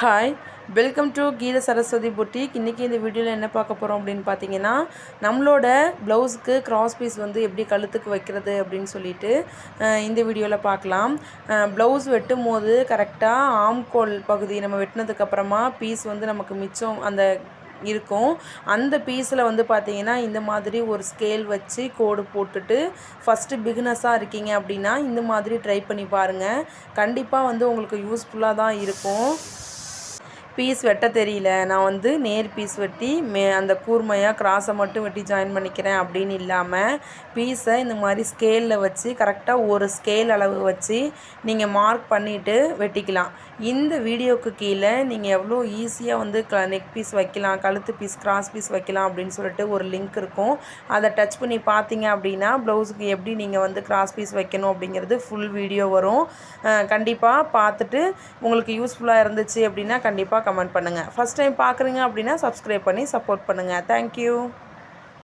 Hi, welcome to Geetha Saraswati boutique. இன்றைக்கி இந்த வீடியோவில் என்ன பார்க்க போகிறோம் அப்படின்னு பார்த்தீங்கன்னா, நம்மளோட ப்ளவுஸுக்கு கிராஸ் பீஸ் வந்து எப்படி கழுத்துக்கு வைக்கிறது அப்படின்னு சொல்லிட்டு இந்த வீடியோவில் பார்க்கலாம். ப்ளவுஸ் வெட்டும் போது கரெக்டாக ஆம்கோல் பகுதி நம்ம வெட்டினதுக்கப்புறமா பீஸ் வந்து நமக்கு மிச்சம் அந்த இருக்கும். அந்த பீஸில் வந்து பார்த்திங்கன்னா இந்த மாதிரி ஒரு ஸ்கேல் வச்சு கோடு போட்டுட்டு ஃபஸ்ட்டு பிகினஸாக இருக்கீங்க அப்படின்னா இந்த மாதிரி ட்ரை பண்ணி பாருங்கள். கண்டிப்பாக வந்து உங்களுக்கு யூஸ்ஃபுல்லாக தான் இருக்கும். பீஸ் வெட்ட தெரியல, நான் வந்து நேர் பீஸ் வெட்டி அந்த கூர்மையாக கிராஸை மட்டும் வெட்டி ஜாயின் பண்ணிக்கிறேன் அப்படின்னு இல்லாமல் பீஸை இந்த மாதிரி ஸ்கேலில் வச்சு கரெக்டாக ஒரு ஸ்கேல் அளவு வச்சு நீங்கள் மார்க் பண்ணிவிட்டு வெட்டிக்கலாம். இந்த வீடியோவுக்கு கீழே நீங்கள் எவ்வளோ ஈஸியாக வந்து நெக் பீஸ் வைக்கலாம், கழுத்து பீஸ், கிராஸ் பீஸ் வைக்கலாம் அப்படின்னு சொல்லிட்டு ஒரு லிங்க் இருக்கும். அதை டச் பண்ணி பார்த்தீங்க அப்படின்னா ப்ளவுஸுக்கு எப்படி நீங்கள் வந்து கிராஸ் பீஸ் வைக்கணும் அப்படிங்கிறது ஃபுல் வீடியோ வரும். கண்டிப்பாக பார்த்துட்டு உங்களுக்கு யூஸ்ஃபுல்லாக இருந்துச்சு அப்படின்னா கண்டிப்பாக கமெண்ட் பண்ணுங்கள். ஃபஸ்ட் டைம் பார்க்குறீங்க அப்படின்னா சப்ஸ்கிரைப் பண்ணி சப்போர்ட் பண்ணுங்கள். தேங்க்யூ.